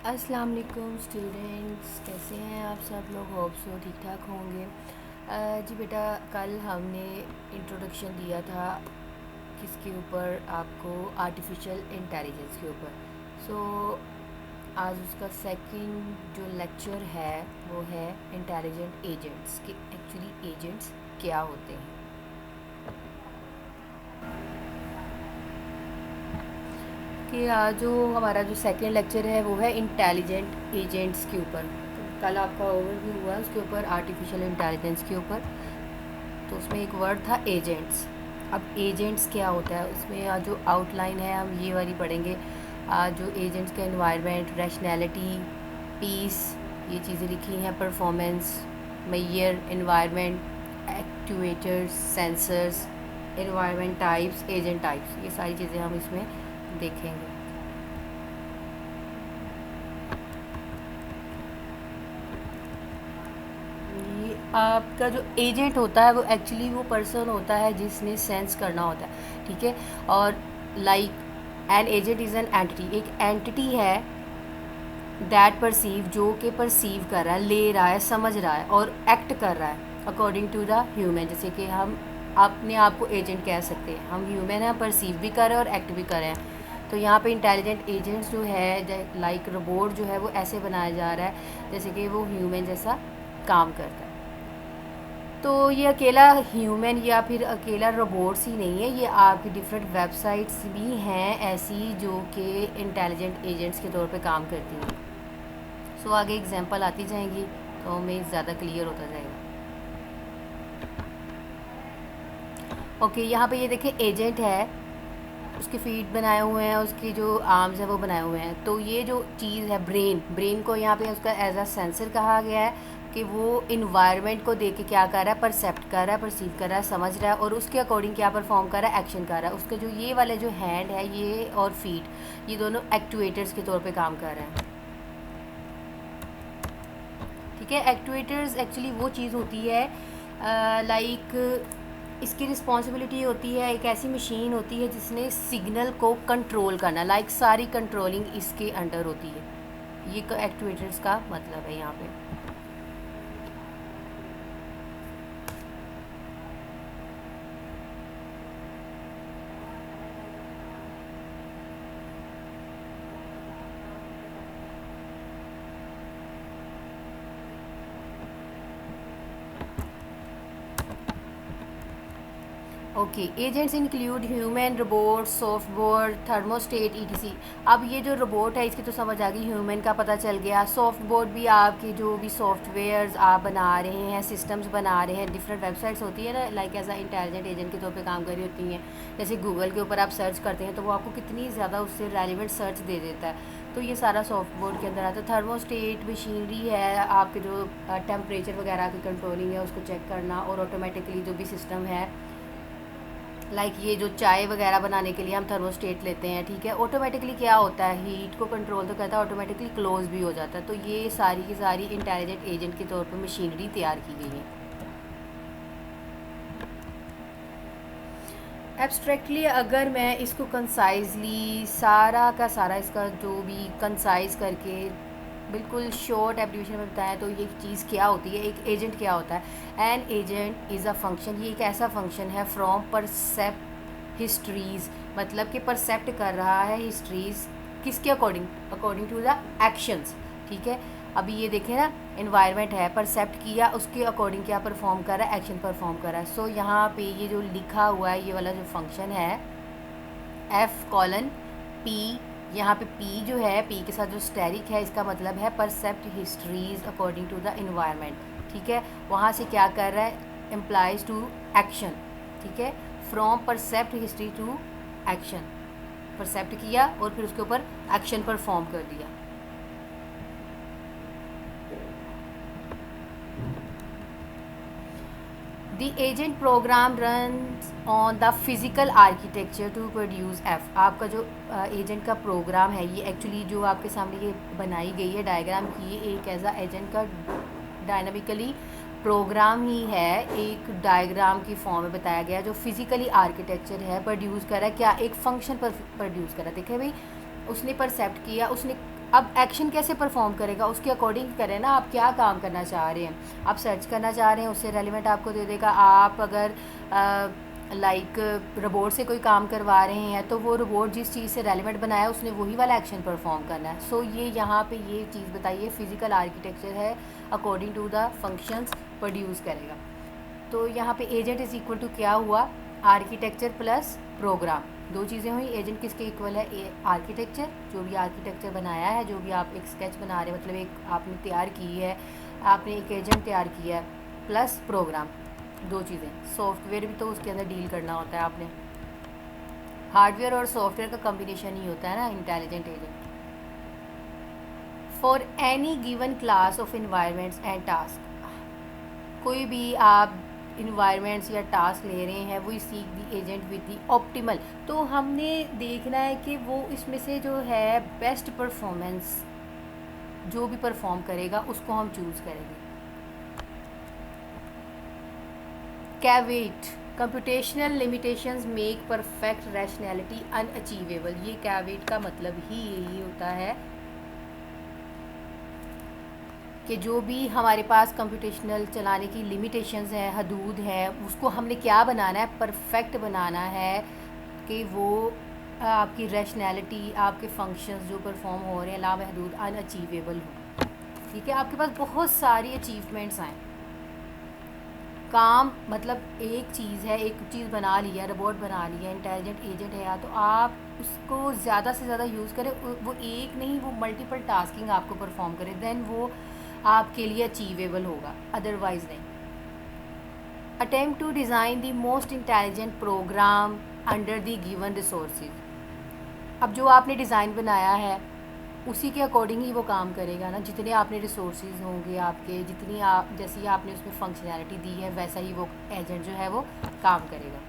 अस्सलाम वालेकुम स्टूडेंट्स, कैसे हैं आप सब लोग? होप सो ठीक ठाक होंगे। जी बेटा, कल हमने इंट्रोडक्शन दिया था किसके ऊपर? आपको आर्टिफिशियल इंटेलिजेंस के ऊपर। सो आज उसका सेकंड जो लेक्चर है वो है इंटेलिजेंट एजेंट्स कि एक्चुअली एजेंट्स क्या होते हैं। कि आज जो हमारा जो सेकंड लेक्चर है वो है इंटेलिजेंट एजेंट्स के ऊपर। तो कल आपका ओवरव्यू हुआ उसके ऊपर, आर्टिफिशियल इंटेलिजेंस के ऊपर। तो उसमें एक वर्ड था एजेंट्स। अब एजेंट्स क्या होता है उसमें आज जो आउटलाइन है हम ये वाली पढ़ेंगे। आज जो एजेंट्स का एनवायरनमेंट, रैशनैलिटी, पीस, ये चीज़ें लिखी हैं। Performance, mayor, environment, actuators, sensors, environment types, agent types, ये सारी चीज़ें हम इसमें देखेंगे। ये आपका जो एजेंट होता है वो एक्चुअली वो पर्सन होता है जिसने सेंस करना होता है, ठीक है। और like an agent is an entity, एक एंटिटी है दैट परसीव, जो कि परसीव कर रहा है, ले रहा है, समझ रहा है और एक्ट कर रहा है अकॉर्डिंग टू द ह्यूमन। जैसे कि हम अपने आप को एजेंट कह सकते हैं, हम ह्यूमन हैं, परसीव भी कर रहे हैं और एक्ट भी कर रहे हैं। तो यहाँ पे इंटेलिजेंट एजेंट्स जो है लाइक रोबोट जो है वो ऐसे बनाया जा रहा है जैसे कि वो ह्यूमन जैसा काम करता है। तो ये अकेला ह्यूमन या फिर अकेला रोबोट्स ही नहीं है, ये आपकी डिफरेंट वेबसाइट्स भी हैं ऐसी जो कि इंटेलिजेंट एजेंट्स के तौर पे काम करती हैं। सो आगे एग्जांपल आती जाएंगी तो हमें ज़्यादा क्लियर होता जाएगा। ओके, यहाँ पे ये देखें एजेंट है, उसके फीट बनाए हुए हैं, उसकी जो आर्म्स हैं वो बनाए हुए हैं। तो ये जो चीज़ है ब्रेन को यहाँ पे उसका एज अ सेंसर कहा गया है कि वो इन्वायरमेंट को देख के क्या कर रहा है, परसेप्ट कर रहा है, परसीव कर रहा है, समझ रहा है और उसके अकॉर्डिंग क्या परफॉर्म कर रहा है, एक्शन कर रहा है। उसके जो ये वाले जो हैंड है ये और फीट, ये दोनों एक्टुएटर्स के तौर पर काम कर रहे हैं, ठीक है। एक्टुएटर्स एक्चुअली वो चीज़ होती है लाइक इसकी रिस्पॉन्सिबिलिटी होती है, एक ऐसी मशीन होती है जिसने सिग्नल को कंट्रोल करना, लाइक सारी कंट्रोलिंग इसके अंडर होती है। ये एक्टुएटर्स का मतलब है यहाँ पे। Okay, agents include human, robot, software, thermostat, etc. अब ये जो रोबोट है इसकी तो समझ आ गई, ह्यूमन का पता चल गया। सॉफ्टवेयर भी आपके जो भी सॉफ्टवेयर्स आप बना रहे हैं, सिस्टम्स बना रहे हैं, डिफरेंट वेबसाइट्स होती है ना, like as a intelligent agent के तौर पे काम कर रही होती हैं। जैसे गूगल के ऊपर आप सर्च करते हैं तो वो आपको कितनी ज़्यादा उससे रेलिवेंट सर्च दे देता है, तो ये सारा सॉफ्टवेयर के अंदर आता है। थर्मोस्टेट मशीनरी है, आपके जो टेम्परेचर वगैरह की कंट्रोलिंग है उसको चेक करना, और ऑटोमेटिकली जो भी सिस्टम है लाइक ये जो चाय वगैरह बनाने के लिए हम थर्मोस्टेट लेते हैं, ठीक है, ऑटोमेटिकली क्या होता है, हीट को कंट्रोल तो करता है, ऑटोमेटिकली क्लोज भी हो जाता है। तो ये सारी की सारी इंटेलिजेंट एजेंट के तौर पर मशीनरी तैयार की गई है। एब्स्ट्रैक्टली अगर मैं इसको कंसाइजली सारा का सारा इसका जो भी कंसाइज करके बिल्कुल शॉर्ट एब्रीविएशन में बताएं तो ये चीज़ क्या होती है, एक एजेंट क्या होता है। An agent is a function, ये एक ऐसा फंक्शन है फ्रॉम परसेप्ट हिस्ट्रीज़, मतलब कि परसेप्ट कर रहा है हिस्ट्रीज़ किसके according, according to the actions, ठीक है। अभी ये देखें ना, इन्वायरमेंट है, परसेप्ट किया, उसके अकॉर्डिंग क्या परफॉर्म कर रहा है, एक्शन परफॉर्म कर रहा है। सो यहाँ पे ये जो लिखा हुआ है ये वाला जो फंक्शन है F:(P), यहाँ पे P जो है, P के साथ जो स्टेरिक है इसका मतलब है percept histories according to the environment, ठीक है। वहाँ से क्या कर रहा है, इम्प्लाइज टू एक्शन, ठीक है। फ्रॉम परसेप्ट हिस्ट्री टू एक्शन, परसेप्ट किया और फिर उसके ऊपर एक्शन परफॉर्म कर दिया। The agent program runs on the physical architecture to produce F। आपका जो एजेंट का प्रोग्राम है ये एक्चुअली जो आपके सामने ये बनाई गई है डायग्राम की, ये एक एज आ एजेंट का डायनामिकली प्रोग्राम ही है, एक डायग्राम की फॉर्म में बताया गया जो फिज़िकली आर्किटेक्चर है, प्रोड्यूस कर रहा है क्या, एक फंक्शन पर प्रोड्यूस कर रहा है। देखें भाई, उसने परसेप्ट किया, उसने अब एक्शन कैसे परफॉर्म करेगा उसके अकॉर्डिंग करें ना, आप क्या काम करना चाह रहे हैं। आप सर्च करना चाह रहे हैं, उससे रेलिवेंट आपको दे देगा। आप अगर लाइक रोबोट से कोई काम करवा रहे हैं तो वो रोबोट जिस चीज़ से रेलिवेंट बनाया उसने वही वाला एक्शन परफॉर्म करना है। सो ये यहाँ पे ये चीज़ बताइए फिज़िकल आर्किटेक्चर है, according to the functions produce करेगा। तो यहाँ पे एजेंट इज़ इक्वल टू क्या हुआ, आर्किटेक्चर प्लस प्रोग्राम, दो चीज़ें हुई। एजेंट किसके इक्वल है, आर्किटेक्चर, जो भी आर्किटेक्चर बनाया है, जो भी आप एक स्केच बना रहे हैं, मतलब एक आपने तैयार की है, आपने एक एजेंट तैयार किया है, प्लस प्रोग्राम, दो चीज़ें। सॉफ्टवेयर भी तो उसके अंदर डील करना होता है आपने, हार्डवेयर और सॉफ्टवेयर का कम्बिनेशन ही होता है ना intelligent agent. For any given class of environments and task, कोई भी आप इन्वायरमेंट्स या टास्क ले रहे हैं, वो seek the agent with the optimal. तो हमने देखना है कि वो इसमें से जो है बेस्ट परफॉर्मेंस जो भी परफॉर्म करेगा उसको हम चूज़ करेंगे। कैवेट, computational limitations make perfect rationality unachievable. ये कैवेट का मतलब ही यही होता है कि जो भी हमारे पास कंप्यूटेशनल चलाने की लिमिटेशंस है, हदूद है, उसको हमने क्या बनाना है, परफेक्ट बनाना है कि वो आपकी रैशनैलिटी, आपके फंक्शंस जो परफॉर्म हो रहे हैं लामहदूद अनअचीवेबल हो। ठीक है, आपके पास बहुत सारी अचीवमेंट्स आएँ, काम मतलब एक चीज़ है, एक चीज़ बना लिया, रोबोट बना लिया, इंटेलिजेंट एजेंट है, या तो आप उसको ज़्यादा से ज़्यादा यूज़ करें, वो एक नहीं वो मल्टीपल टास्किंग आपको परफॉर्म करे, देन वो आपके लिए अचीवेबल होगा, अदरवाइज़ नहीं। Attempt to design the most intelligent program under the given resources. अब जो आपने डिज़ाइन बनाया है उसी के अकॉर्डिंग ही वो काम करेगा ना, जितने आपने रिसोर्सेज होंगे आपके, जितनी आप जैसी आपने उसमें फंक्शनैलिटी दी है वैसा ही वो एजेंट जो है वो काम करेगा।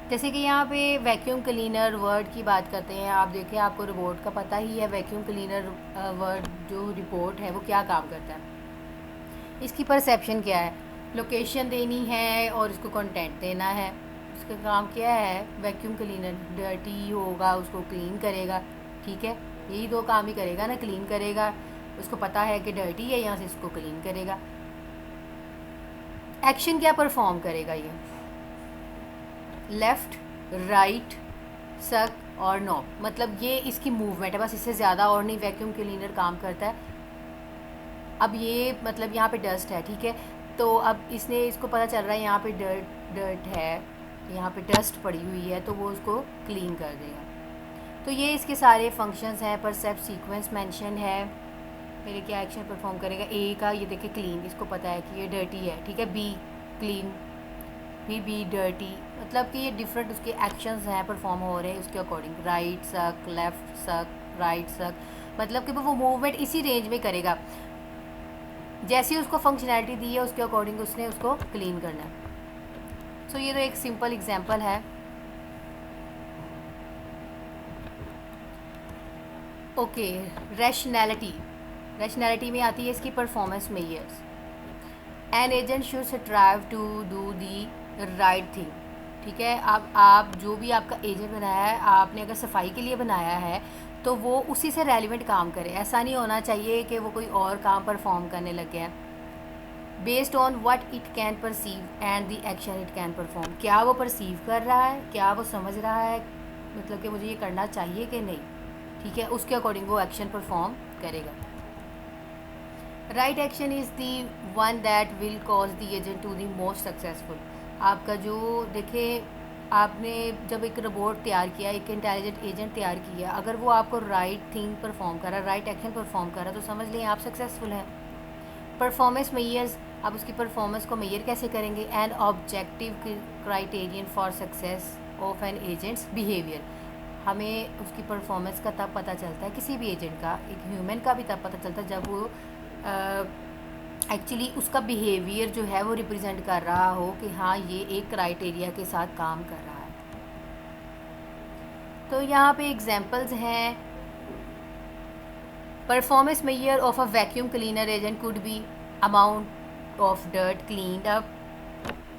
जैसे कि यहाँ पे वैक्यूम क्लीनर वर्ड की बात करते हैं, आप देखें आपको रोबोट का पता ही है वैक्यूम क्लीनर वर्ड जो रिपोर्ट है वो क्या काम करता है। इसकी परसेप्शन क्या है, लोकेशन देनी है और इसको कंटेंट देना है। उसका काम क्या है, वैक्यूम क्लीनर डर्टी होगा उसको क्लीन करेगा, ठीक है, यही दो काम ही करेगा ना, क्लीन करेगा, उसको पता है कि डर्टी है यहाँ से इसको क्लीन करेगा। एक्शन क्या परफॉर्म करेगा, ये लेफ़्ट, राइट, सक और नो, मतलब ये इसकी मूवमेंट है, बस इससे ज़्यादा और नहीं वैक्यूम क्लीनर काम करता है। अब ये मतलब यहाँ पे डस्ट है, ठीक है, तो अब इसने इसको पता चल रहा है यहाँ पे डर्ट है, यहाँ पे डस्ट पड़ी हुई है, तो वो उसको क्लीन कर देगा। तो ये इसके सारे फंक्शंस हैं। परसेप्ट सीक्वेंस मेंशन है, मेरे क्या एक्शन परफॉर्म करेगा। ए का ये देखिए क्लीन, इसको पता है कि ये डर्टी है, ठीक है। बी क्लीन, फिर बी डर्टी, मतलब कि ये डिफरेंट उसके एक्शंस हैं परफॉर्म हो रहे हैं उसके अकॉर्डिंग। राइट सक, लेफ़्ट सक, राइट सक, मतलब कि वो मूवमेंट इसी रेंज में करेगा, जैसी उसको फंक्शनैलिटी दी है उसके अकॉर्डिंग उसने उसको क्लीन करना है। सो ये तो एक सिंपल एग्जांपल है। ओके, रैशनैलिटी में आती है इसकी performance measures. An agent should strive to do the right thing, ठीक है। अब आप जो भी आपका एजेंट बनाया है, आपने अगर सफाई के लिए बनाया है तो वो उसी से रेलिवेंट काम करे, ऐसा नहीं होना चाहिए कि वो कोई और काम परफॉर्म करने लग गया। Based on what it can perceive and the action it can perform, क्या वो परसीव कर रहा है, क्या वो समझ रहा है, मतलब कि मुझे ये करना चाहिए कि नहीं, ठीक है, उसके अकॉर्डिंग वो एक्शन परफॉर्म करेगा। Right action is the one that will cause the agent to the most successful. आपका जो देखे, आपने जब एक रोबोट तैयार किया, एक इंटेलिजेंट एजेंट तैयार किया, अगर वो आपको राइट थिंग परफॉर्म कर रहा है, राइट एक्शन परफॉर्म कर रहा है, तो समझ लें आप सक्सेसफुल हैं। परफॉर्मेंस मेयर्स, आप उसकी परफॉर्मेंस को मेयर कैसे करेंगे। An objective criterion for success of an agent's behaviour, हमें उसकी परफॉर्मेंस का तब पता चलता है, किसी भी एजेंट का, एक ह्यूमन का भी तब पता चलता है जब वो एक्चुअली उसका बिहेवियर जो है वो रिप्रेजेंट कर रहा हो कि हाँ ये एक क्राइटेरिया के साथ काम कर रहा है। तो यहाँ पे एग्जांपल्स हैं। Performance measure of a vacuum cleaner agent could be amount of dirt cleaned up,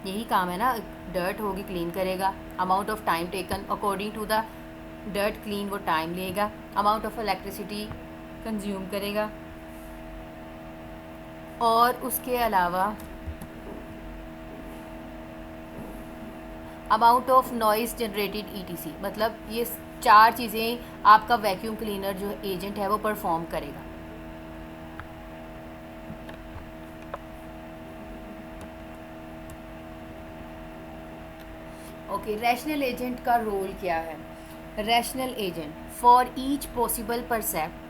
यही काम है ना, डर्ट होगी क्लीन करेगा। Amount of time taken according to the dirt clean वो टाइम लेगा, अमाउंट ऑफ इलेक्ट्रिसिटी कंज्यूम करेगा, और उसके अलावा amount of noise generated ETC. मतलब ये 4 चीज़ें आपका वैक्यूम क्लीनर जो एजेंट है वो परफॉर्म करेगा। ओके, रैशनल एजेंट का रोल क्या है? Rational agent for each possible percept,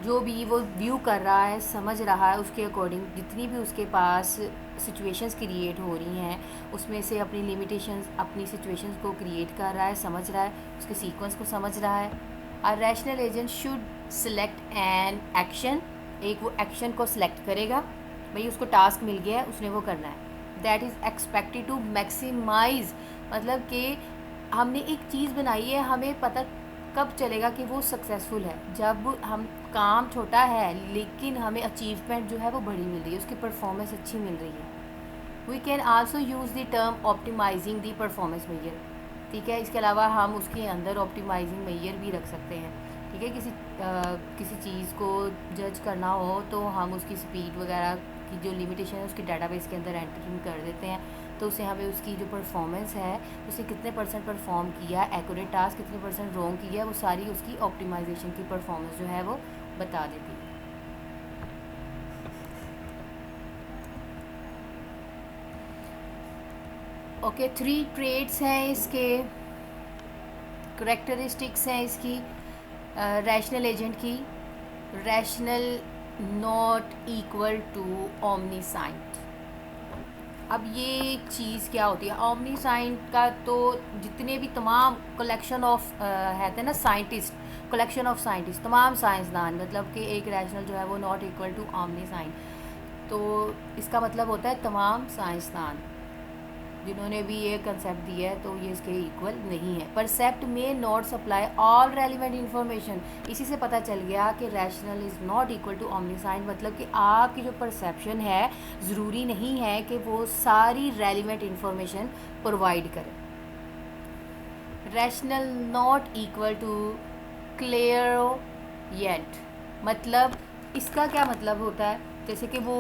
जो भी वो व्यू कर रहा है, समझ रहा है, उसके अकॉर्डिंग जितनी भी उसके पास सिचुएशंस क्रिएट हो रही हैं उसमें से अपनी लिमिटेशंस, अपनी सिचुएशंस को क्रिएट कर रहा है, समझ रहा है, उसके सीक्वेंस को समझ रहा है। A rational agent should select an action, एक वो एक्शन को सिलेक्ट करेगा, भाई उसको टास्क मिल गया है, उसने वो करना है। That is expected to maximise, मतलब कि हमने एक चीज़ बनाई है, हमें पता कब चलेगा कि वो सक्सेसफुल है? जब हम काम छोटा है लेकिन हमें अचीवमेंट जो है वो बड़ी मिल रही है, उसकी परफॉर्मेंस अच्छी मिल रही है। We can also use the term optimising the performance measure, ठीक है। इसके अलावा हम उसके अंदर ऑप्टिमाइजिंग मेजर भी रख सकते हैं, ठीक है। किसी चीज़ को जज करना हो तो हम उसकी स्पीड वगैरह की जो लिमिटेशन है उसकी डाटाबेस के अंदर एंटरिंग कर देते हैं, तो उससे हमें उसकी जो परफॉर्मेंस है, उसने कितने % परफॉर्म किया, एक्यूरेट टास्क कितने % रॉन्ग किया, वो सारी उसकी ऑप्टिमाइजेशन की परफॉर्मेंस जो है वो बता देती है। ओके, 3 ट्रेड्स हैं इसके, करेक्टरिस्टिक्स हैं इसकी रैशनल एजेंट की। Rational not equal to omniscient. अब ये चीज़ क्या होती है? ओमनीसाइंट का तो जितने भी तमाम कलेक्शन ऑफ है थे ना साइंटिस्ट, कलेक्शन ऑफ साइंटिस्ट, तमाम साइंसदान, मतलब कि एक रैशनल जो है वो नॉट इक्वल टू ओमनीसाइंट। तो इसका मतलब होता है तमाम साइंसदान जिन्होंने भी ये कंसेप्ट दिया है तो ये इसके इक्वल नहीं है। परसेप्ट में not supply all relevant information, इसी से पता चल गया कि rational is not equal to omniscient, मतलब कि आपकी जो परसेप्शन है ज़रूरी नहीं है कि वो सारी रेलिवेंट इन्फॉर्मेशन प्रोवाइड करे। रैशनल नॉट इक्वल टू क्लेयरॉयंट, मतलब इसका क्या मतलब होता है? जैसे कि वो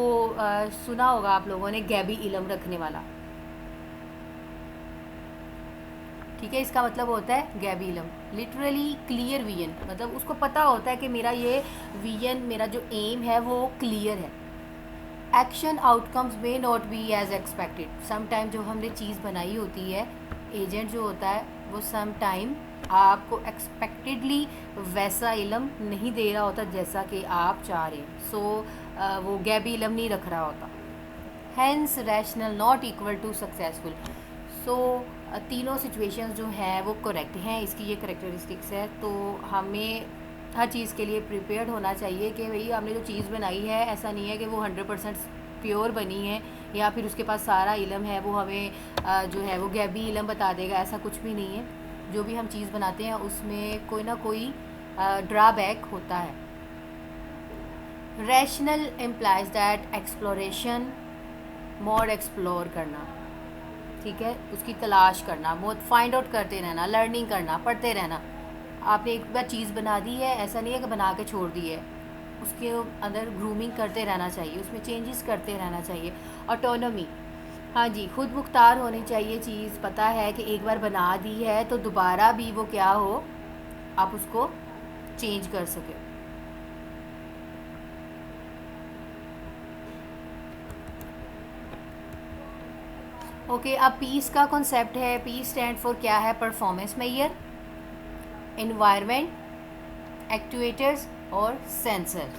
सुना होगा आप लोगों ने गैबी इलम रखने वाला, ठीक है। इसका मतलब होता है गैबी इलम, लिटरली क्लियर विजन, मतलब उसको पता होता है कि मेरा ये विजन, मेरा जो एम है वो क्लियर है। एक्शन आउटकम्स में not be as expected, some time जो हमने चीज़ बनाई होती है, एजेंट जो होता है वो सम टाइम आपको एक्सपेक्टेडली वैसा इलम नहीं दे रहा होता जैसा कि आप चाह रहे हैं, सो वो गैबी इलम नहीं रख रहा होता। Hence rational not equal to successful. So तीनों सिचुएशंस जो हैं वो करेक्ट हैं, इसकी ये करेक्टरिस्टिक्स है। तो हमें हर चीज़ के लिए प्रिपेयर्ड होना चाहिए कि भाई हमने जो चीज़ बनाई है ऐसा नहीं है कि वो 100% प्योर बनी है या फिर उसके पास सारा इलम है, वो हमें जो है वो गैबी इलम बता देगा, ऐसा कुछ भी नहीं है। जो भी हम चीज़ बनाते हैं उसमें कोई ना कोई ड्रॉबैक होता है। Rational implies that exploration, more explore करना, ठीक है, उसकी तलाश करना, बहुत फाइंड आउट करते रहना, लर्निंग करना, पढ़ते रहना। आपने एक बार चीज़ बना दी है, ऐसा नहीं है कि बना के छोड़ दी है, उसके अंदर ग्रूमिंग करते रहना चाहिए, उसमें चेंजेस करते रहना चाहिए। ऑटोनॉमी, हाँ जी, खुद मुख्तार होनी चाहिए चीज़, पता है कि एक बार बना दी है तो दोबारा भी वो क्या हो, आप उसको चेंज कर सकें। ओके, अब पीस का कॉन्सेप्ट है। पीस स्टैंड फॉर क्या है? परफॉर्मेंस मेजर, एनवायरनमेंट, एक्चुएटर्स और sensor.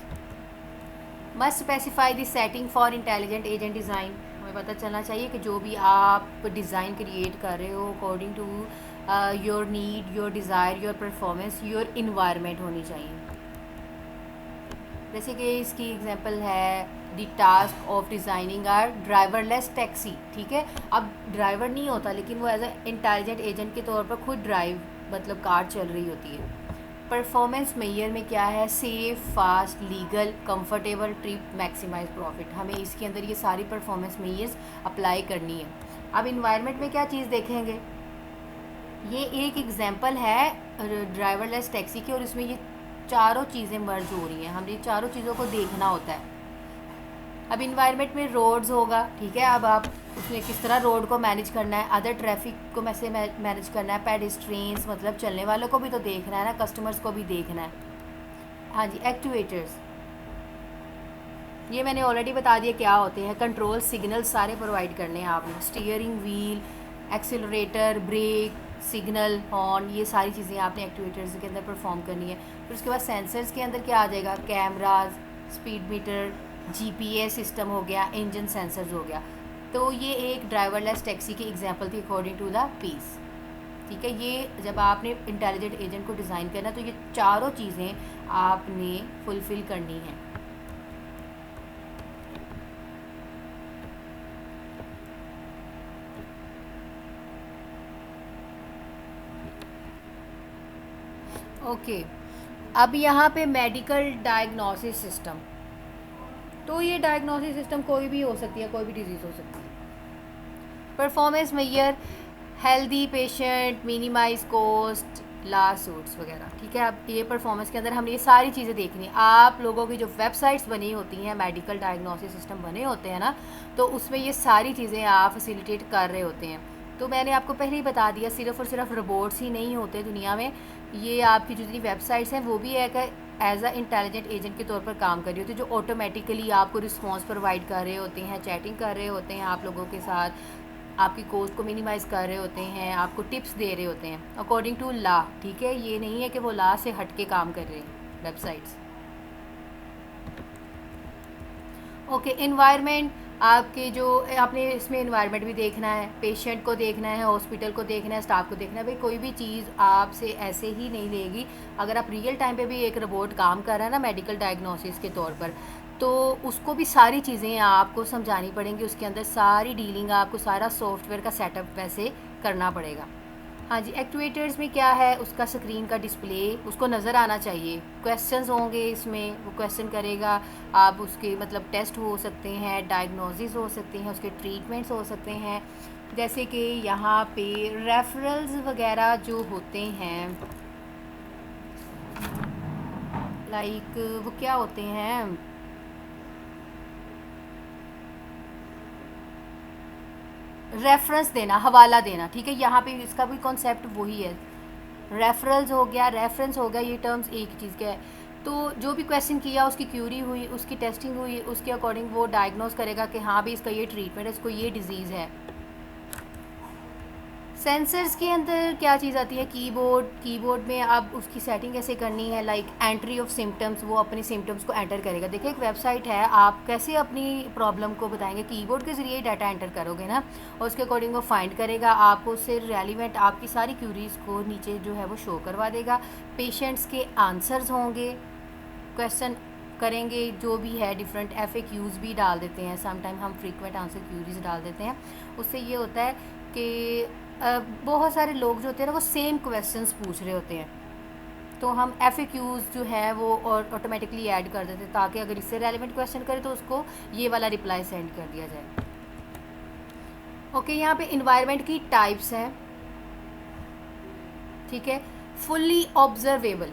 Must specify the setting for intelligent agent design, हमें पता चलना चाहिए कि जो भी आप डिज़ाइन क्रिएट कर रहे हो according to your need, your desire, your performance, your environment होनी चाहिए। जैसे कि इसकी एग्जांपल है the task of designing are driverless taxi, ठीक है। अब ड्राइवर नहीं होता लेकिन वो एज ए इंटेलिजेंट एजेंट के तौर पर खुद ड्राइव, मतलब कार चल रही होती है। परफॉर्मेंस मेजर में क्या है? Safe, fast, legal, comfortable trip, maximize profit. हमें इसके अंदर ये सारी परफॉर्मेंस मेजर्स अप्लाई करनी है। अब इन्वायरमेंट में क्या चीज़ देखेंगे? ये एक एग्जांपल है ड्राइवरलेस टैक्सी की, और इसमें ये चारों चीज़ें मर्ज हो रही हैं, हमें ये चारों चीज़ों को देखना होता है। अब इन्वायरमेंट में रोड्स होगा, ठीक है, अब आप उसमें किस तरह रोड को मैनेज करना है, अदर ट्रैफिक को कैसे मैनेज करना है, पेडेस्ट्रियंस मतलब चलने वालों को भी तो देखना है ना, कस्टमर्स को भी देखना है। हाँ जी, एक्टिवेटर्स, ये मैंने ऑलरेडी बता दिया क्या होते हैं। कंट्रोल सिग्नल सारे प्रोवाइड करने हैं आपने, steering wheel, accelerator, brake, signal, horn, ये सारी चीज़ें आपने एक्टिवेटर्स के अंदर परफॉर्म करनी है। फिर उसके बाद सेंसर्स के अंदर क्या आ जाएगा, cameras, speed metre, GPS system हो गया, इंजन सेंसर्स हो गया। तो ये एक ड्राइवरलेस टैक्सी की एग्जांपल थी अकॉर्डिंग टू द पीस। ठीक है, ये जब आपने इंटेलिजेंट एजेंट को डिज़ाइन करना तो ये चारों चीज़ें आपने फुलफ़िल करनी हैं। ओके, अब यहाँ पे मेडिकल डायग्नोसिस सिस्टम, तो ये डायग्नोसिस सिस्टम कोई भी हो सकती है, कोई भी डिजीज़ हो सकती है। Performance measure, healthy patient, minimize cost, lawsuits वगैरह। ठीक है, अब ये परफॉर्मेंस के अंदर हमने ये सारी चीज़ें देखनी है। आप लोगों की जो वेबसाइट्स बनी होती हैं, मेडिकल डायग्नोसिस सिस्टम बने होते हैं ना, तो उसमें ये सारी चीज़ें आप फैसिलिटेट कर रहे होते हैं। तो मैंने आपको पहले ही बता दिया, सिर्फ और सिर्फ रोबोट्स ही नहीं होते दुनिया में, ये आपकी जितनी वेबसाइट्स हैं वो भी एक एज अ इंटेलिजेंट एजेंट के तौर पर काम कर रही होती है, जो ऑटोमेटिकली आपको रिस्पॉन्स प्रोवाइड कर रहे होते हैं, चैटिंग कर रहे होते हैं आप लोगों के साथ, आपकी कॉस्ट को मिनिमाइज़ कर रहे होते हैं, आपको टिप्स दे रहे होते हैं अकॉर्डिंग टू लॉ। ठीक है, ये नहीं है कि वो लॉ से हट के काम कर रहे हैं वेबसाइट्स। ओके, इन्वायरमेंट, आपके जो आपने इसमें इन्वायरमेंट भी देखना है, पेशेंट को देखना है, हॉस्पिटल को देखना है, स्टाफ को देखना है। भाई कोई भी चीज़ आपसे ऐसे ही नहीं लेगी। अगर आप रियल टाइम पे भी एक रोबोट काम कर रहा है ना मेडिकल डायग्नोसिस के तौर पर, तो उसको भी सारी चीज़ें आपको समझानी पड़ेंगी, उसके अंदर सारी डीलिंग, आपको सारा सॉफ्टवेयर का सेटअप वैसे करना पड़ेगा। हाँ जी, एक्टिवेटर्स में क्या है, उसका स्क्रीन का डिस्प्ले उसको नज़र आना चाहिए। क्वेश्चंस होंगे इसमें, वो क्वेश्चन करेगा, आप उसके मतलब टेस्ट हो सकते हैं, डायग्नोसिस हो सकते हैं, उसके ट्रीटमेंट्स हो सकते हैं। जैसे कि यहाँ पे रेफरल्स वगैरह जो होते हैं, लाइक वो क्या होते हैं, रेफरेंस देना, हवाला देना। ठीक है, यहाँ पे इसका भी कॉन्सेप्ट वही है। रेफरल्स हो गया, रेफरेंस हो गया, ये टर्म्स एक चीज़ के है। तो जो भी क्वेश्चन किया, उसकी क्यूरी हुई, उसकी टेस्टिंग हुई, उसके अकॉर्डिंग वो डायग्नोस करेगा कि हाँ भी इसका ये ट्रीटमेंट है, इसको ये डिजीज़ है। सेंसर्स के अंदर क्या चीज़ आती है, कीबोर्ड। कीबोर्ड में आप उसकी सेटिंग कैसे करनी है, लाइक एंट्री ऑफ सिम्टम्स, वो अपने सिम्टम्स को एंटर करेगा। देखिए एक वेबसाइट है, आप कैसे अपनी प्रॉब्लम को बताएंगे, कीबोर्ड के ज़रिए डाटा एंटर करोगे ना, और उसके अकॉर्डिंग वो फाइंड करेगा, आपको उससे रेलिवेंट आपकी सारी क्यूरीज़ को नीचे जो है वो शो करवा देगा। पेशेंट्स के आंसर्स होंगे, क्वेश्चन करेंगे जो भी है, डिफरेंट FAQs भी डाल देते हैं, समटाइम हम फ्रीक्वेंट आंसर क्यूरीज डाल देते हैं। उससे ये होता है कि बहुत सारे लोग जो होते हैं ना वो सेम क्वेश्चंस पूछ रहे होते हैं, तो हम FAQs जो है वो और ऑटोमेटिकली ऐड कर देते हैं, ताकि अगर इससे रेलिवेंट क्वेश्चन करे तो उसको ये वाला रिप्लाई सेंड कर दिया जाए। ओके, यहाँ पे इन्वायरमेंट की टाइप्स हैं। ठीक है, फुल्ली ऑब्जर्वेबल,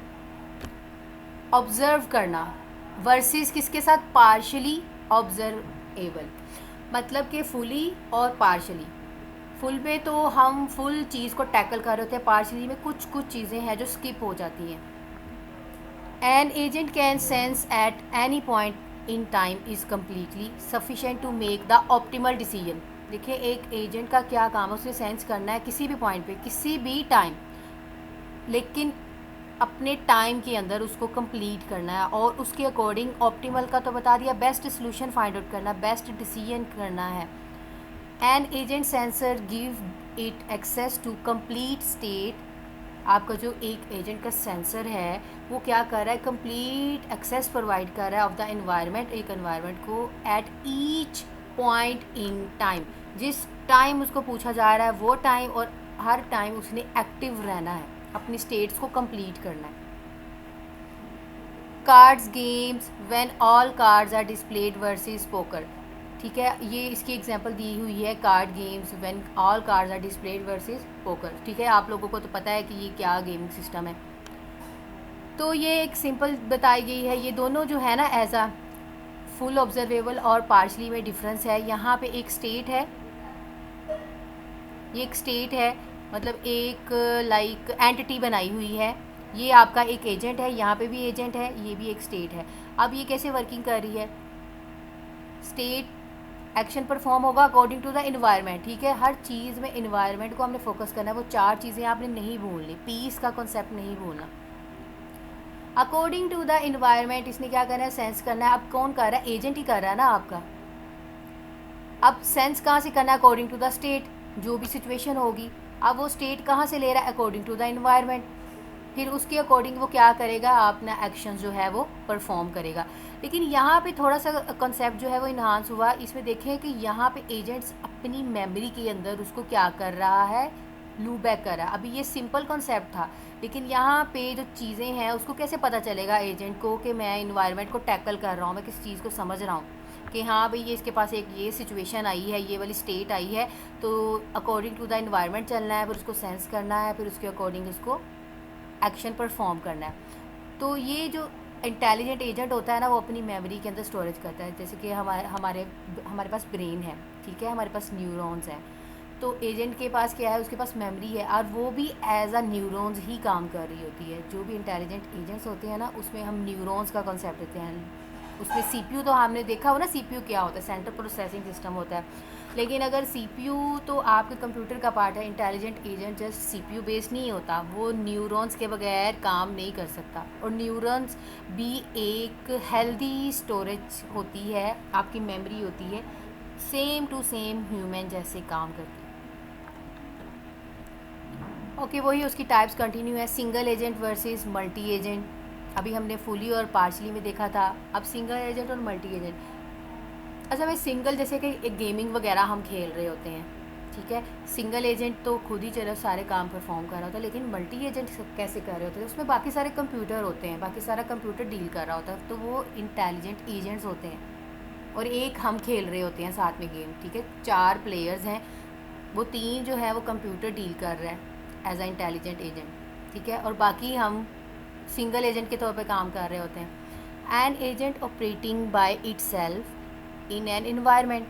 ऑब्जर्व करना, वर्सेस किसके साथ, पार्शली ऑब्जर्वेबल, मतलब कि फुली और पार्शली। फुल पे तो हम फुल चीज़ को टैकल कर रहे होते हैं, पार्शली में कुछ कुछ चीज़ें हैं जो स्किप हो जाती हैं। An agent can sense at any point in time is completely sufficient to make the optimal decision. देखिए एक एजेंट का क्या काम है, उसने सेंस करना है किसी भी पॉइंट पे, किसी भी टाइम, लेकिन अपने टाइम के अंदर उसको कंप्लीट करना है, और उसके अकॉर्डिंग ऑप्टिमल का तो बता दिया, बेस्ट सोल्यूशन फाइंड आउट करना, बेस्ट डिसीजन करना है। An agent sensor give it access to complete state. आपका जो एक एजेंट का सेंसर है वो क्या कर रहा है, कंप्लीट एक्सेस प्रोवाइड कर रहा है ऑफ द एनवायरनमेंट, एक एनवायरनमेंट को, at each point in time. जिस टाइम उसको पूछा जा रहा है वो टाइम, और हर टाइम उसने एक्टिव रहना है, अपनी स्टेट्स को कंप्लीट करना है। Cards games, when all cards are displayed versus poker. ठीक है, ये इसकी एग्जांपल दी हुई है card games when all cards are displayed versus poker. ठीक है, आप लोगों को तो पता है कि ये क्या गेमिंग सिस्टम है। तो ये एक सिंपल बताई गई है। ये दोनों जो है ना एज अ फुल ऑब्जर्वेबल और पार्शली में डिफरेंस है। यहाँ पे एक स्टेट है, ये एक स्टेट है, मतलब एक लाइक एंटिटी बनाई हुई है। ये आपका एक एजेंट है, यहाँ पे भी एजेंट है, ये भी एक स्टेट है। अब ये कैसे वर्किंग कर रही है? स्टेट एक्शन परफॉर्म होगा अकॉर्डिंग टू द इन्वायरमेंट। ठीक है, हर चीज़ में इन्वायरमेंट को हमने फोकस करना है। वो 4 चीज़ें आपने नहीं भूलनी, पीस का कॉन्सेप्ट नहीं भूलना। अकॉर्डिंग टू द इन्वायरमेंट इसने क्या करना है? सेंस करना है। अब कौन कर रहा है? एजेंट ही कर रहा है ना आपका। अब सेंस कहाँ से करना है? अकॉर्डिंग टू द स्टेट, जो भी सिचुएशन होगी। अब वो स्टेट कहाँ से ले रहा है? According to the environment. फिर उसके अकॉर्डिंग वो क्या करेगा? अपना एक्शन जो है वो परफॉर्म करेगा। लेकिन यहाँ पे थोड़ा सा कंसेप्ट जो है वो इन्हांस हुआ। इसमें देखें कि यहाँ पे एजेंट्स अपनी मेमोरी के अंदर उसको क्या कर रहा है? लूप बैक कर रहा है। अभी ये सिंपल कॉन्सेप्ट था, लेकिन यहाँ पे जो चीज़ें हैं उसको कैसे पता चलेगा एजेंट को कि मैं इन्वायरमेंट को टैकल कर रहा हूँ, मैं किस चीज़ को समझ रहा हूँ कि हाँ भाई ये इसके पास एक ये सिचुएशन आई है, ये वाली स्टेट आई है, तो अकॉर्डिंग टू द इन्वायरमेंट चलना है, फिर उसको सेंस करना है, फिर उसके अकॉर्डिंग उसको एक्शन परफॉर्म करना है। तो ये जो इंटेलिजेंट एजेंट होता है ना, वो अपनी मेमोरी के अंदर स्टोरेज करता है। जैसे कि हमारे हमारे हमारे पास ब्रेन है, ठीक है, हमारे पास न्यूरॉन्स हैं। तो एजेंट के पास क्या है? उसके पास मेमोरी है, और वो भी एज अ न्यूरॉन्स ही काम कर रही होती है। जो भी इंटेलिजेंट एजेंट्स होते हैं ना, उसमें हम न्यूरॉन्स का कॉन्सेप्ट देते हैं। उसमें सीपीयू तो हमने देखा हो ना, सीपीयू क्या होता है? सेंट्रल प्रोसेसिंग सिस्टम होता है। लेकिन अगर सीपीयू तो आपके कंप्यूटर का पार्ट है, intelligent agent just CPU based नहीं होता, वो न्यूरॉन्स के बगैर काम नहीं कर सकता। और न्यूरॉन्स भी एक हेल्दी स्टोरेज होती है, आपकी मेमोरी होती है, सेम टू सेम ह्यूमन जैसे काम करती है। ओके, वही उसकी टाइप्स कंटिन्यू है। Single agent versus multi agent, अभी हमने फुली और पार्शली में देखा था। अब सिंगल एजेंट और मल्टी एजेंट। अच्छा भाई, सिंगल जैसे कि एक गेमिंग वगैरह हम खेल रहे होते हैं, ठीक है, सिंगल एजेंट तो खुद ही चलो सारे काम परफॉर्म कर रहा होता है। लेकिन मल्टी एजेंट कैसे कर रहे होते हैं? उसमें बाकी सारे कंप्यूटर होते हैं, बाकी सारा कंप्यूटर डील कर रहा होता है, तो वो इंटेलिजेंट एजेंट्स होते हैं। और एक हम खेल रहे होते हैं साथ में गेम, ठीक है, 4 प्लेयर्स हैं, वो 3 जो है वो कंप्यूटर डील कर रहा है एज अ इंटेलिजेंट एजेंट, ठीक है, और बाकी हम सिंगल एजेंट के तौर पे काम कर रहे होते हैं। An agent operating by itself in an environment.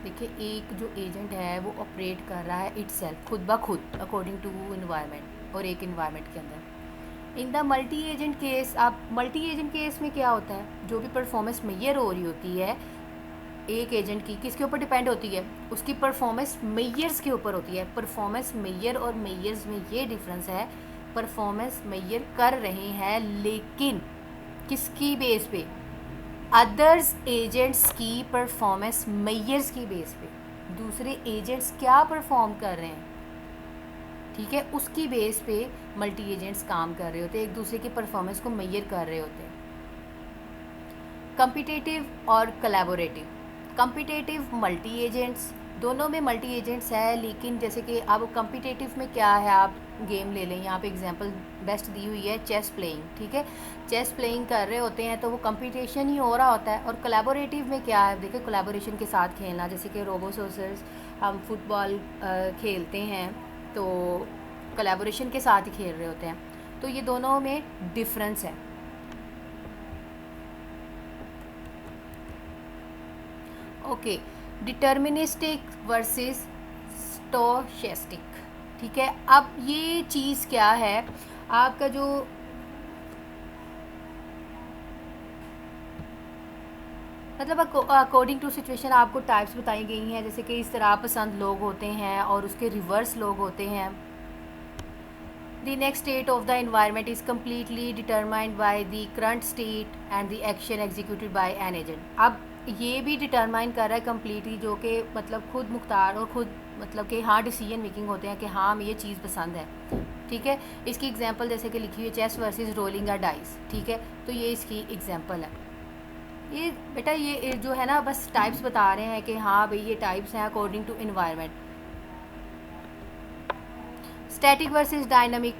देखिए, एक जो एजेंट है वो ऑपरेट कर रहा है इटसेल्फ, खुद ब खुद, अकॉर्डिंग टू इन्वायरमेंट, और एक इन्वायरमेंट के अंदर। In the multi agent case, आप मल्टी एजेंट केस में क्या होता है? जो भी परफॉर्मेंस मेजर हो रही होती है एक एजेंट की, किसके ऊपर डिपेंड होती है? उसकी परफॉर्मेंस मेयर्स के ऊपर होती है। परफॉर्मेंस मेयर और मेयर्स में ये डिफरेंस है। परफॉर्मेंस मेयर कर रहे हैं, लेकिन किसकी बेस पे? अदर्स एजेंट्स की परफॉर्मेंस मेयर्स की बेस पे। दूसरे एजेंट्स क्या परफॉर्म कर रहे हैं, ठीक है, उसकी बेस पे मल्टी एजेंट्स काम कर रहे होते हैं, एक दूसरे की परफॉर्मेंस को मेयर कर रहे होते हैं। कम्पिटिटिव और कोलैबोरेटिव। कम्पिटिटिव मल्टी एजेंट्स, दोनों में मल्टी एजेंट्स है, लेकिन जैसे कि अब कम्पिटिटिव में क्या है, आप गेम ले लें, यहाँ पे एग्जांपल बेस्ट दी हुई है चेस प्लेइंग, ठीक है, चेस प्लेइंग कर रहे होते हैं तो वो कंपटीशन ही हो रहा होता है। और कोलैबोरेटिव में क्या है? देखिए, कोलैबोरेशन के साथ खेलना, जैसे कि रोबोसोसर्स, हम फुटबॉल खेलते हैं तो कोलैबोरेशन के साथ ही खेल रहे होते हैं। तो ये दोनों में डिफरेंस है। ओके, डिटर्मिनिस्टिक वर्सेस स्टोचैस्टिक, ठीक है। अब ये चीज़ क्या है? आपका जो मतलब अकॉर्डिंग टू सिचुएशन आपको टाइप्स बताई गई हैं, जैसे कि इस तरह पसंद लोग होते हैं और उसके रिवर्स लोग होते हैं। The next state of the environment is completely determined by the current state and the action executed by an agent. अब ये भी डिटरमाइन कर रहा है कम्प्लीटली, जो कि मतलब खुद मुख्तार और खुद मतलब कि हाँ डिसीजन मेकिंग होते हैं कि हाँ हमें ये चीज़ पसंद है, ठीक है। इसकी एग्जांपल जैसे कि लिखी हुई chess versus rolling a dice, ठीक है, तो ये इसकी एग्जांपल है। ये बेटा ये जो है ना, बस टाइप्स बता रहे हैं कि हाँ भाई ये टाइप्स हैं according to environment. Static versus dynamic,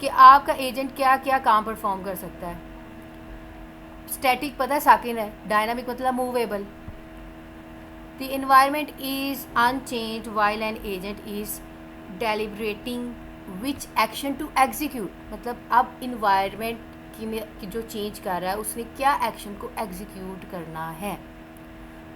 कि आपका एजेंट क्या क्या काम परफॉर्म कर सकता है। स्टैटिक पता है साकिन है, डायनामिक मतलब movable. The environment is unchanged while an agent is deliberating which action to execute, मतलब अब इन्वायरमेंट की जो चेंज कर रहा है उसने क्या एक्शन को एग्जीक्यूट करना है।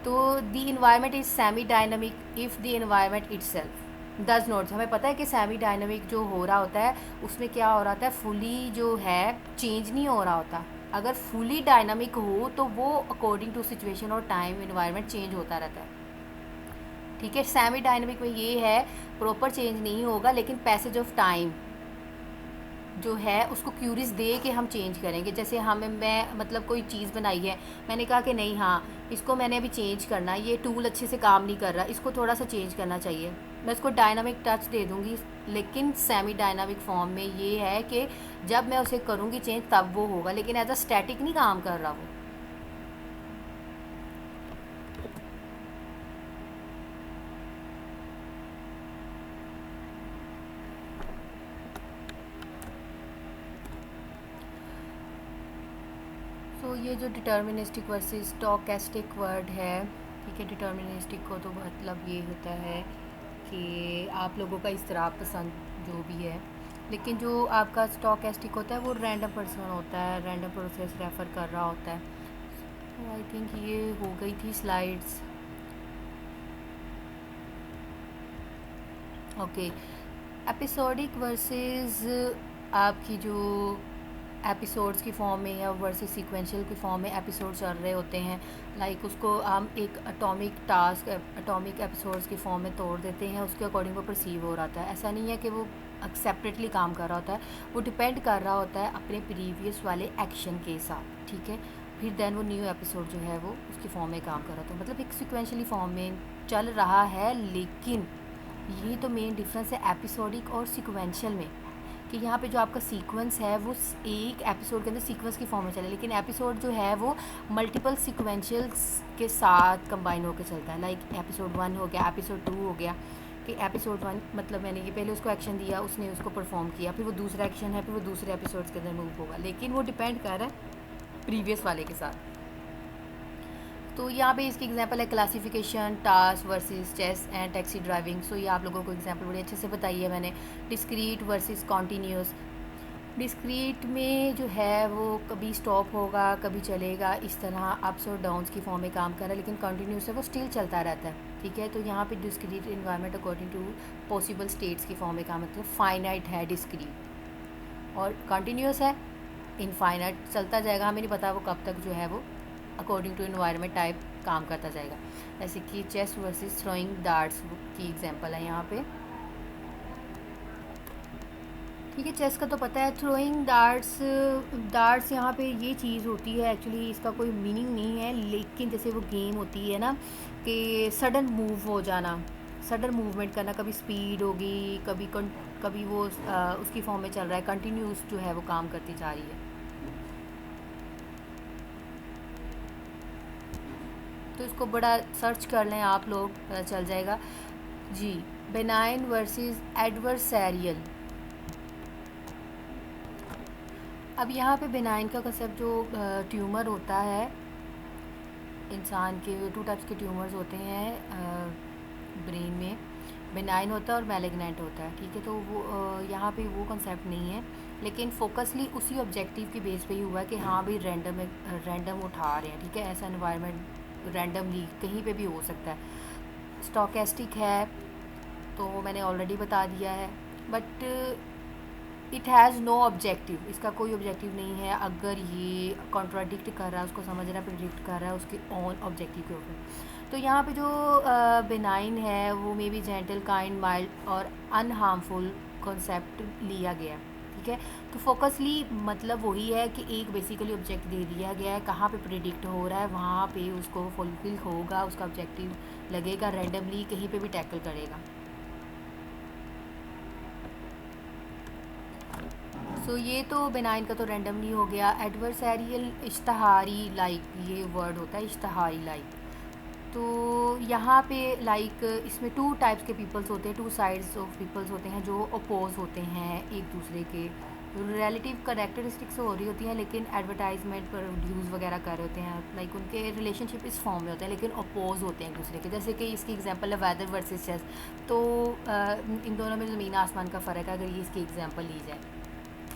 तो the environment is semi dynamic if the environment itself does not, हमें पता है कि सेमी डायनामिक जो हो रहा होता है उसमें क्या हो रहा होता है, फुली जो है चेंज नहीं हो रहा होता। अगर फुली डायनामिक हो तो वो अकॉर्डिंग टू सिचुएशन और टाइम इन्वायरमेंट चेंज होता रहता है, ठीक है। सेमी डायनामिक में ये है प्रॉपर चेंज नहीं होगा, लेकिन पैसेज ऑफ टाइम जो है उसको क्यूरीज दे के हम चेंज करेंगे। जैसे मैं मतलब कोई चीज़ बनाई है, मैंने कहा कि नहीं हाँ इसको मैंने अभी चेंज करना है, ये टूल अच्छे से काम नहीं कर रहा, इसको थोड़ा सा चेंज करना चाहिए, मैं इसको डायनामिक टच दे दूँगी। लेकिन सेमी डायनामिक फॉर्म में ये है कि जब मैं उसे करूँगी चेंज तब वो होगा, लेकिन एज अ स्टैटिक नहीं काम कर रहा वो। तो ये जो डिटर्मिनिस्टिक वर्सेस स्टोकेस्टिक वर्ड है, ठीक है, डिटर्मिनिस्टिक को तो मतलब ये होता है कि आप लोगों का इस तरह पसंद जो भी है, लेकिन जो आपका स्टोकेस्टिक होता है वो रैंडम पर्सन होता है, रैंडम प्रोसेस रेफ़र कर रहा होता है। तो आई थिंक ये हो गई थी स्लाइड्स। ओके, एपिसोडिक वर्सेस आपकी जो एपिसोड्स की फॉर्म में या वर्सेस सीक्वेंशियल की फॉर्म में एपिसोड चल रहे होते हैं, लाइक उसको हम एक एटॉमिक एपिसोड्स की फॉर्म में तोड़ देते हैं, उसके अकॉर्डिंग वो परसीव हो रहा है। ऐसा नहीं है कि वो सेपरेटली काम कर रहा होता है, वो डिपेंड कर रहा होता है अपने प्रीवियस वाले एक्शन के साथ, ठीक है। फिर देन वो न्यू एपिसोड जो है वो उसकी फॉर्म में काम कर रहा होता है, मतलब एक सिक्वेंशली फॉर्म में चल रहा है। लेकिन यही तो मेन डिफरेंस है एपिसोडिक और सिक्वेंशियल में, कि यहाँ पे जो आपका सीक्वेंस है वो एक एपिसोड के अंदर सीक्वेंस की फॉर्म में चले, लेकिन एपिसोड जो है वो मल्टीपल सीक्वेंशियल्स के साथ कंबाइन होकर चलता है। लाइक एपिसोड 1 हो गया, एपिसोड 2 हो गया, कि एपिसोड 1 मतलब मैंने ये पहले उसको एक्शन दिया, उसने उसको परफॉर्म किया, फिर वो दूसरा एक्शन है, फिर वो दूसरे एपिसोड्स के अंदर मूव होगा, लेकिन वो डिपेंड कर रहा है प्रीवियस वाले के साथ। तो यहाँ पे इसकी एग्जांपल है classification, task versus chess and taxi driving. So ये आप लोगों को एग्जांपल बड़ी अच्छे से बताई है मैंने। डिस्क्रीट वर्सेस कॉन्टीन्यूस, डिस्क्रीट में जो है वो कभी स्टॉप होगा कभी चलेगा, इस तरह अप्स और डाउन्स की फॉर्म में काम कर रहा है, लेकिन कॉन्टीन्यूस है वो स्टिल चलता रहता है, ठीक है। तो यहाँ पे discrete environment according to possible states की फॉर्म में काम, मतलब फाइनाइट है डिस्क्रीट, और कॉन्टीन्यूस है इनफाइनाइट चलता जाएगा, हमें नहीं पता वो कब तक जो है वो अकॉर्डिंग टू इन्वायरमेंट टाइप काम करता जाएगा। जैसे कि चेस वर्सेस थ्रोइंग डार्ट्स की एग्जांपल है यहाँ पे, ठीक है। चेस का तो पता है, थ्रोइंग डार्ट्स यहाँ पे ये चीज़ होती है, एक्चुअली इसका कोई मीनिंग नहीं है, लेकिन जैसे वो गेम होती है ना कि सडन मूव हो जाना, सडन मूवमेंट करना, कभी स्पीड होगी कभी वो उसकी फॉर्म में चल रहा है, कंटिन्यूस जो है वो काम करती जा रही है। तो इसको बड़ा सर्च कर लें आप लोग, पता चल जाएगा जी। बेनाइन वर्सेस एडवर्सैरियल, अब यहाँ पे बेनाइन का कंसेप्ट जो ट्यूमर होता है इंसान के, 2 टाइप्स के ट्यूमर्स होते हैं ब्रेन में, बेनाइन होता है और मैलिग्नेंट होता है, ठीक है। तो वो यहाँ पे वो कंसेप्ट नहीं है, लेकिन फोकसली उसी ऑब्जेक्टिव की बेस पे ही हुआ है कि हाँ भाई रैंडम उठा रहे हैं, ठीक है। ऐसा एनवायरनमेंट रैंडमली कहीं पे भी हो सकता है। स्टोकेस्टिक है तो मैंने ऑलरेडी बता दिया है, but it has no objective, इसका कोई ऑब्जेक्टिव नहीं है। अगर ये कॉन्ट्राडिक्ट कर रहा है, उसको समझ रहा है, प्रिडिक्ट कर रहा है उसके ऑन ऑब्जेक्टिव के ऊपर। तो यहाँ पे जो बेनाइन है वो may be gentle, kind, mild और अनहार्मफुल कॉन्सेप्ट लिया गया, ठीक है। तो फोकसली मतलब वही है कि एक बेसिकली ऑब्जेक्ट दे दिया गया है, कहाँ पे प्रिडिक्ट हो रहा है वहाँ पे उसको फुलफिल होगा, उसका ऑब्जेक्टिव लगेगा, रैंडमली कहीं पे भी टैकल करेगा। सो ये तो बेनाइन का तो रैंडमली हो गया। एडवर्सैरियल इश्तहारी लाइक, ये वर्ड होता है इश्तहारी लाइक। तो यहाँ पे लाइक इसमें 2 टाइप्स के पीपल्स होते हैं, 2 साइड्स ऑफ पीपल्स होते हैं जो अपोज होते हैं एक दूसरे के, रिलेटिव करेक्टरिस्टिक्स हो रही होती हैं, लेकिन एडवर्टाइजमेंट प्रोड्यूस वगैरह कर रहे होते हैं, लाइक उनके रिलेशनशिप इस फॉर्म में होते हैं लेकिन अपोज होते हैं एक दूसरे के। जैसे कि इसकी एग्जांपल है वेदर वर्सेस चेस, तो इन दोनों में ज़मीन आसमान का फ़र्क है अगर ये इसकी एग्जांपल ली जाए,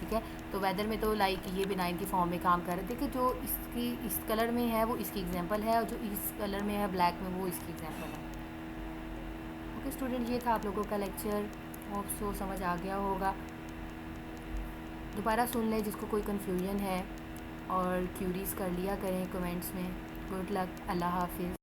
ठीक है। तो वेदर में तो लाइक ये बिनाइन की फॉर्म में काम कर रहे थे कि जो इसकी इस कलर में है वो इसकी एग्जांपल है, और जो इस कलर में है ब्लैक में वो इसकी एग्जांपल है। ओके स्टूडेंट, ये था आप लोगों का लेक्चर, होप सो समझ आ गया होगा। दोबारा सुन लें जिसको कोई कन्फ्यूजन है, और क्यूरीज़ कर लिया करें कमेंट्स में। गुड लक, अल्लाह हाफिज़।